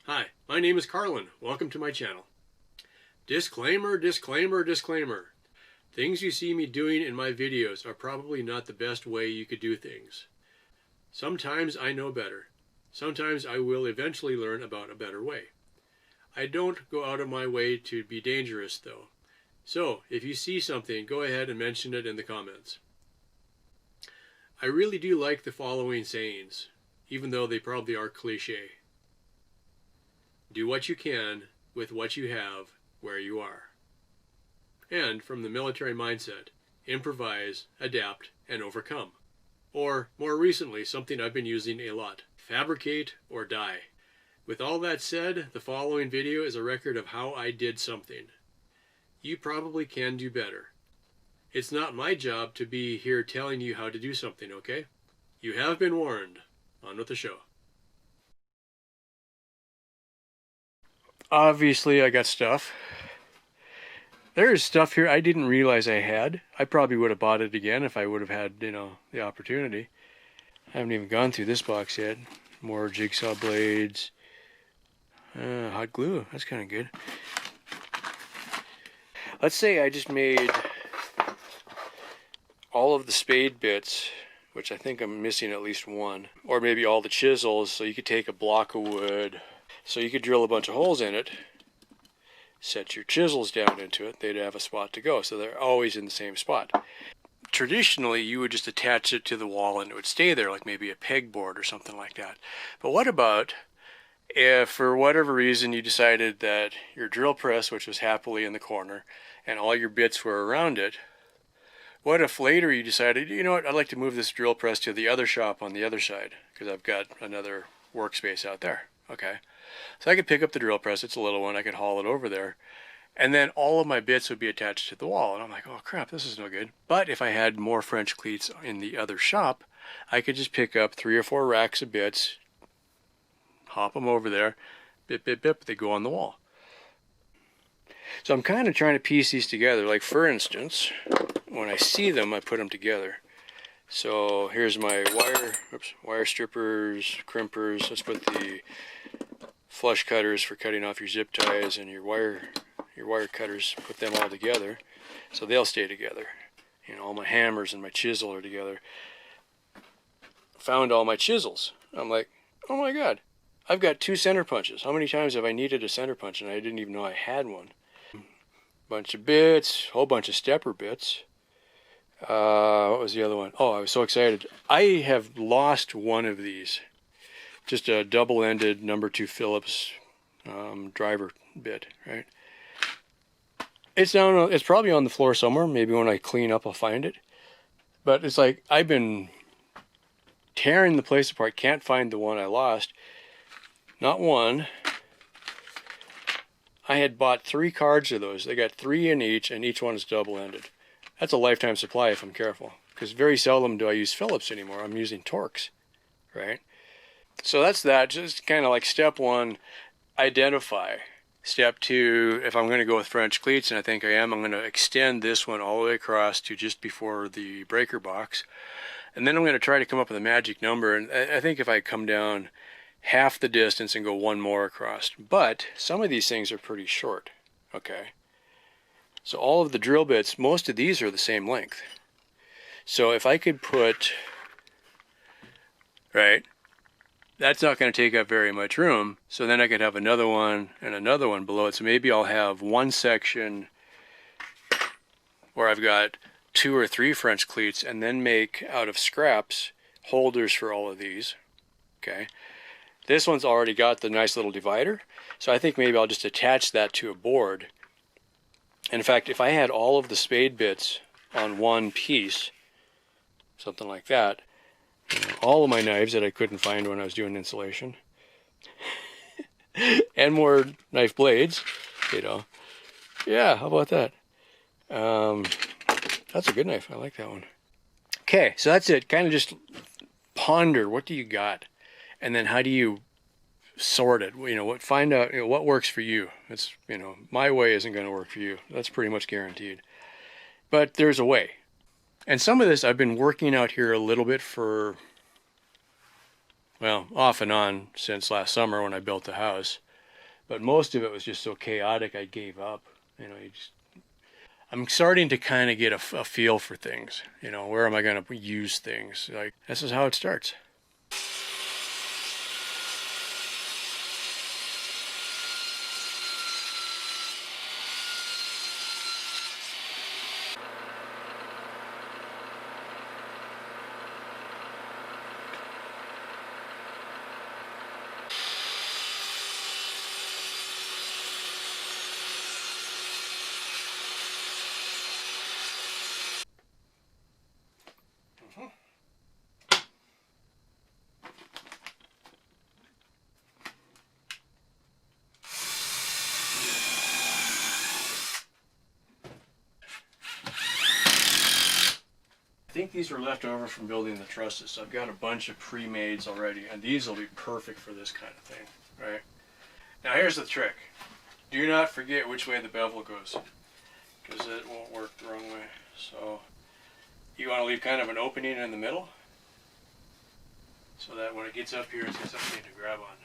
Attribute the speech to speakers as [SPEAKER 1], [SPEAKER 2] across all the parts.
[SPEAKER 1] Hi, my name is Carlin. Welcome to my channel. Disclaimer, disclaimer, disclaimer. Things you see me doing in my videos are probably not the best way you could do things. Sometimes I know better. Sometimes I will eventually learn about a better way. I don't go out of my way to be dangerous though. So, if you see something, go ahead and mention it in the comments. I really do like the following sayings, even though they probably are cliche. Do what you can with what you have where you are. And from the military mindset, improvise, adapt, and overcome. Or, more recently, something I've been using a lot, fabricate or die. With all that said, the following video is a record of how I did something. You probably can do better. It's not my job to be here telling you how to do something, okay? You have been warned. On with the show. Obviously, I got stuff. There's stuff here I didn't realize I had. I probably would have bought it again if I would have had, the opportunity. I haven't even gone through this box yet. More jigsaw blades. Hot glue. That's kind of good. Let's say I just made all of the spade bits, which I think I'm missing at least one. Or maybe all the chisels, so you could take a block of wood. So you could drill a bunch of holes in it, set your chisels down into it, they'd have a spot to go, so they're always in the same spot. Traditionally, you would just attach it to the wall and it would stay there, like maybe a pegboard or something like that. But what about if, for whatever reason, you decided that your drill press, which was happily in the corner, and all your bits were around it, what if later you decided, you know what, I'd like to move this drill press to the other shop on the other side, because I've got another workspace out there. Okay. So I could pick up the drill press, it's a little one, I could haul it over there, and then all of my bits would be attached to the wall, and I'm like, oh crap, this is no good. But if I had more French cleats in the other shop, I could just pick up 3 or 4 racks of bits, hop them over there, bip, bip, bip, they go on the wall. So I'm kind of trying to piece these together, like for instance, when I see them, I put them together. So here's my wire strippers, crimpers. Let's put the flush cutters for cutting off your zip ties and your wire cutters. Put them all together, so they'll stay together. All my hammers and my chisel are together. Found all my chisels. I'm like, oh my god, I've got 2 center punches. How many times have I needed a center punch and I didn't even know I had one? Bunch of bits, whole bunch of stepper bits. What was the other one? Oh, I was so excited. I have lost one of these. Just a double-ended number 2 Phillips driver bit, right? It's down. It's probably on the floor somewhere. Maybe when I clean up, I'll find it. But it's like I've been tearing the place apart. Can't find the one I lost. Not one. I had bought 3 cards of those. They got 3 in each, and each one is double-ended. That's a lifetime supply if I'm careful, because very seldom do I use Phillips anymore. I'm using Torx, right? So that's that. Just kind of like step 1, identify. Step 2, if I'm going to go with French cleats, and I think I am, I'm going to extend this one all the way across to just before the breaker box. And then I'm going to try to come up with a magic number, and I think if I come down half the distance and go 1 more across. But some of these things are pretty short, okay? So all of the drill bits, most of these are the same length. So if I could put, right, that's not going to take up very much room. So then I could have another one and another one below it. So maybe I'll have one section where I've got 2 or 3 French cleats and then make out of scraps holders for all of these, okay? This one's already got the nice little divider. So I think maybe I'll just attach that to a board. In fact, if I had all of the spade bits on one piece, something like that, all of my knives that I couldn't find when I was doing insulation, and more knife blades, yeah, how about that? That's a good knife. I like that one. Okay, so that's it. Kind of just ponder, what do you got? And then how do you sort it? Find out what works for you. It's, my way isn't going to work for you. That's pretty much guaranteed. But there's a way. And some of this I've been working out here a little bit for, well, off and on since last summer when I built the house. But most of it was just so chaotic I gave up. I'm starting to kind of get a feel for things. Where am I going to use things? Like, this is how it starts. I think these were left over from building the trusses. So I've got a bunch of pre-mades already, and these will be perfect for this kind of thing, right? Now here's the trick. Do not forget which way the bevel goes, because it won't work the wrong way. So you want to leave kind of an opening in the middle, so that when it gets up here, it's got something to grab on.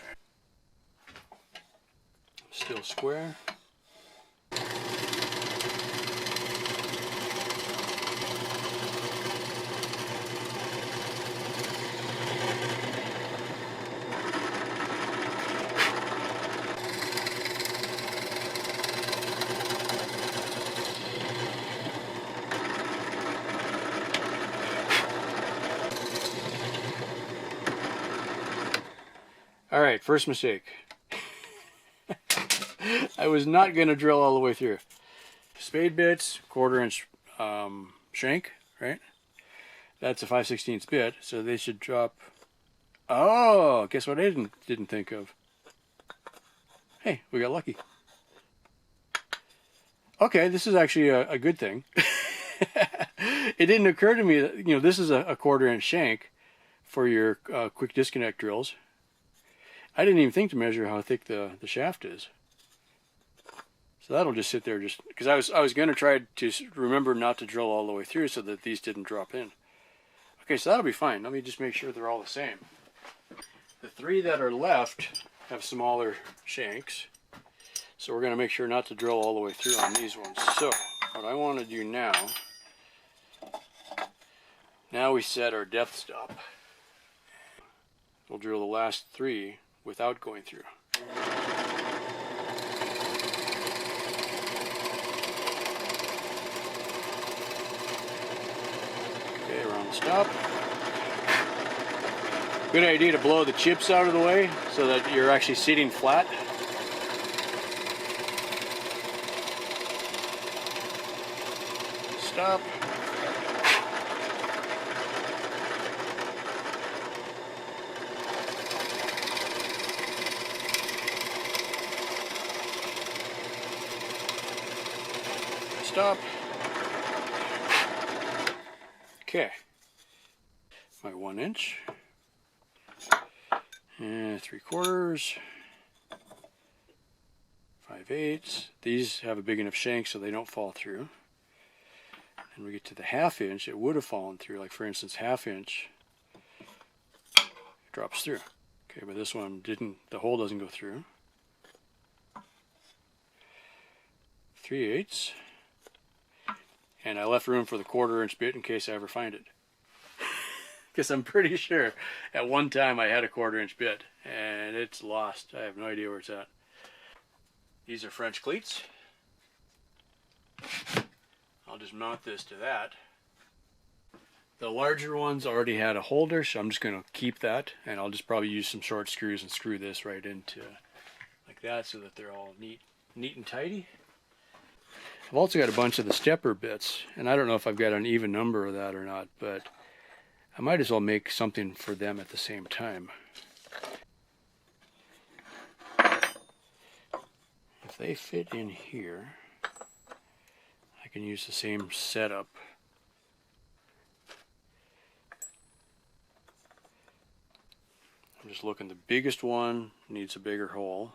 [SPEAKER 1] Right. Still square. All right, first mistake. I was not going to drill all the way through. Spade bits, 1/4 inch shank, right? That's a 5/16 bit, so they should drop. Oh, guess what I didn't think of? Hey, we got lucky. Okay, this is actually a good thing. It didn't occur to me that, this is a 1/4 inch shank for your quick disconnect drills. I didn't even think to measure how thick the shaft is. So that'll just sit there, just because I was going to try to remember not to drill all the way through so that these didn't drop in. Okay, so that'll be fine. Let me just make sure they're all the same. The 3 that are left have smaller shanks, so we're going to make sure not to drill all the way through on these ones. So what I want to do now we set our depth stop. We'll drill the last 3 without going through. Okay, around the stop. Good idea to blow the chips out of the way so that you're actually sitting flat. Stop. Stop. Okay. My 1 inch. And 3/4. 5/8. These have a big enough shank so they don't fall through. And we get to the 1/2 inch, it would have fallen through. Like for instance, 1/2 inch drops through. Okay, but this one didn't, the hole doesn't go through. 3/8. And I left room for the 1/4 inch bit in case I ever find it. Because I'm pretty sure at one time I had a 1/4 inch bit and it's lost. I have no idea where it's at. These are French cleats. I'll just mount this to that. The larger ones already had a holder, so I'm just going to keep that, and I'll just probably use some short screws and screw this right into like that so that they're all neat and tidy. I've also got a bunch of the stepper bits, and I don't know if I've got an even number of that or not, but I might as well make something for them at the same time. If they fit in here, I can use the same setup. I'm just looking, the biggest one needs a bigger hole.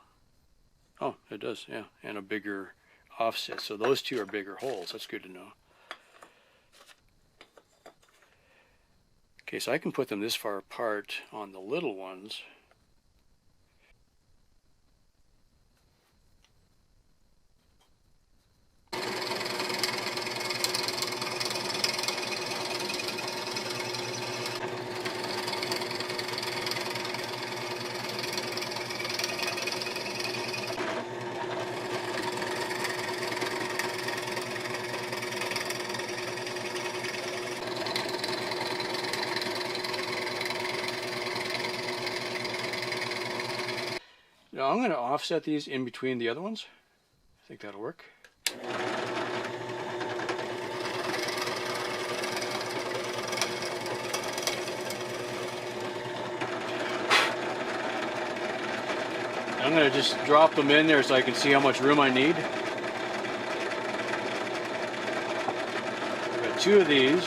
[SPEAKER 1] Oh, it does, yeah, and a bigger offset. So those 2 are bigger holes. That's good to know. Okay, so I can put them this far apart on the little ones. Now I'm going to offset these in between the other ones. I think that'll work. I'm going to just drop them in there so I can see how much room I need. I've got 2 of these.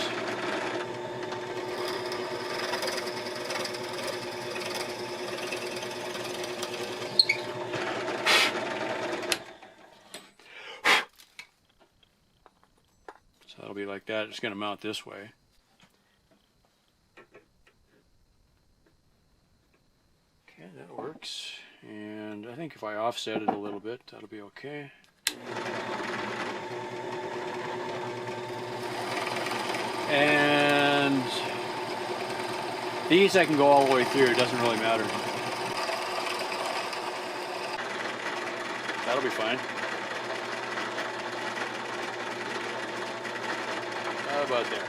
[SPEAKER 1] So that'll be like that. It's going to mount this way. Okay, that works. And I think if I offset it a little bit, that'll be okay. And these I can go all the way through, it doesn't really matter. That'll be fine. How about there?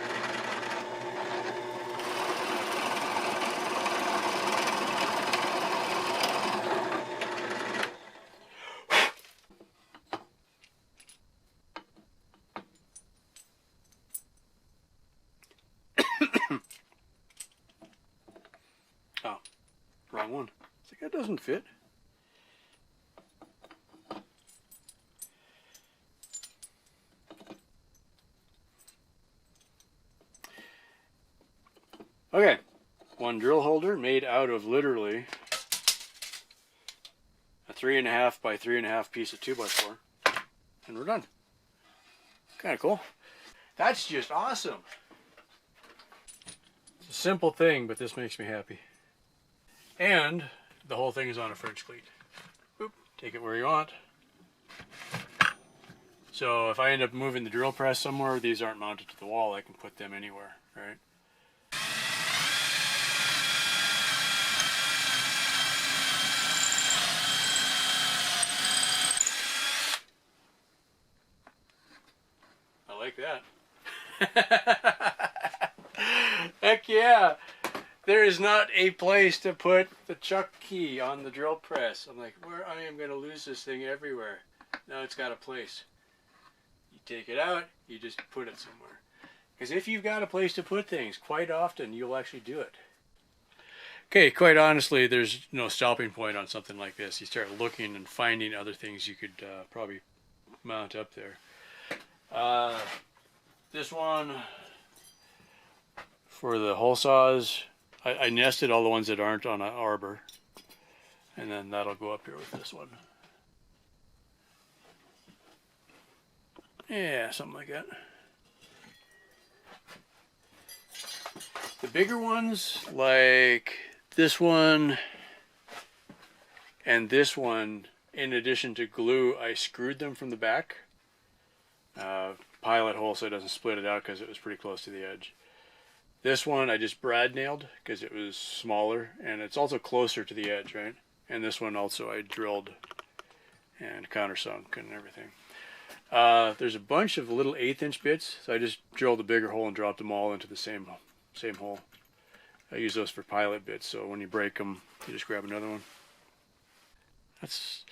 [SPEAKER 1] Oh, wrong one. I think that doesn't fit. Okay, one drill holder made out of literally a 3.5 by 3.5 piece of 2x4, and we're done. Kind of cool. That's just awesome. It's a simple thing, but this makes me happy. And the whole thing is on a French cleat. Boop, take it where you want. So if I end up moving the drill press somewhere, these aren't mounted to the wall, I can put them anywhere, right? I like that. Heck yeah! There is not a place to put the chuck key on the drill press. I'm like, where I am going to lose this thing everywhere. Now it's got a place. You take it out, you just put it somewhere. Because if you've got a place to put things, quite often you'll actually do it. Okay, quite honestly, there's no stopping point on something like this. You start looking and finding other things you could probably mount up there. This one for the hole saws, I nested all the ones that aren't on an arbor, and then that'll go up here with this one. Yeah, something like that. The bigger ones, like this one and this one, in addition to glue, I screwed them from the back. Pilot hole so it doesn't split it out because it was pretty close to the edge. This one I just brad nailed because it was smaller and it's also closer to the edge, right? And this one also I drilled and countersunk and everything. There's a bunch of little 1/8" bits, so I just drilled a bigger hole and dropped them all into the same hole. I use those for pilot bits, so when you break them, you just grab another one. This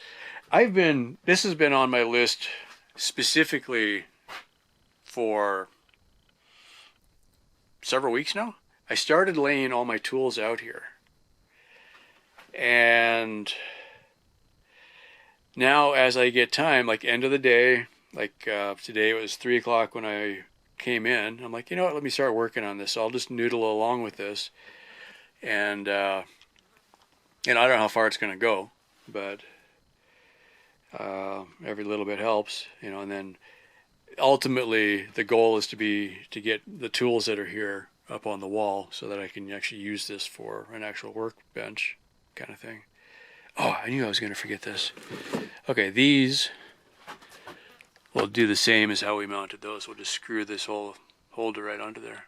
[SPEAKER 1] has been on my list specifically for several weeks now. I started laying all my tools out here. And now as I get time, like end of the day, like today it was 3 o'clock when I came in, I'm like, you know what, let me start working on this. So I'll just noodle along with this. And I don't know how far it's going to go, but every little bit helps, you know. And then ultimately the goal is to get the tools that are here up on the wall so that I can actually use this for an actual workbench kind of thing. Oh, I knew I was going to forget this. Okay, these will do the same as how we mounted those. We'll just screw this whole holder right onto there.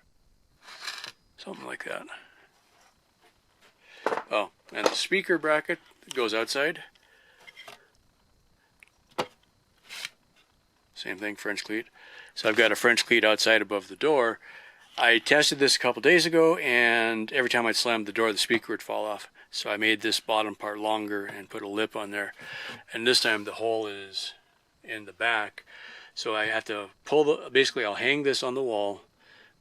[SPEAKER 1] Something like that. Oh, and the speaker bracket goes outside. Same thing, French cleat. So I've got a French cleat outside above the door. I tested this a couple days ago, and every time I'd slam the door, the speaker would fall off. So I made this bottom part longer and put a lip on there. And this time the hole is in the back. So I have to pull basically I'll hang this on the wall,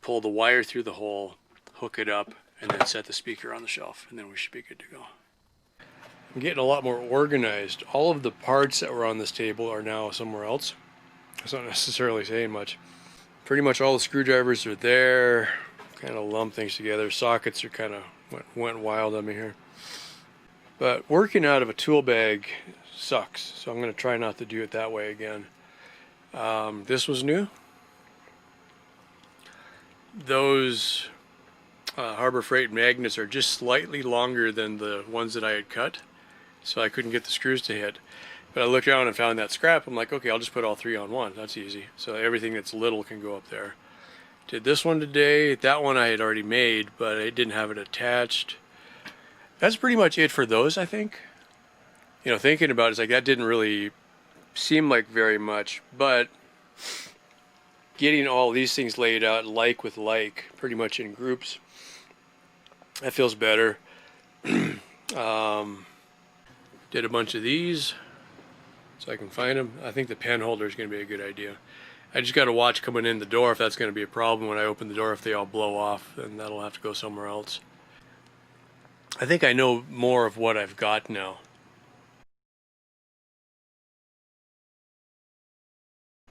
[SPEAKER 1] pull the wire through the hole, hook it up, and then set the speaker on the shelf, and then we should be good to go. I'm getting a lot more organized. All of the parts that were on this table are now somewhere else. That's not necessarily saying much. Pretty much all the screwdrivers are there. Kind of lump things together. Sockets are kind of went wild on me here. But working out of a tool bag sucks, so I'm going to try not to do it that way again. This was new. Those Harbor Freight magnets are just slightly longer than the ones that I had cut, so I couldn't get the screws to hit. But I looked around and found that scrap. I'm like, okay, I'll just put all three on one. That's easy. So everything that's little can go up there. Did this one today. That one I had already made, but I didn't have it attached. That's pretty much it for those, I think. You know, thinking about it, it's like that didn't really seem like very much, but getting all these things laid out like with like, pretty much in groups, that feels better. Did a bunch of these so I can find them. I think the pen holder is going to be a good idea. I just got to watch coming in the door if that's going to be a problem when I open the door. If they all blow off, then that'll have to go somewhere else. I think I know more of what I've got now.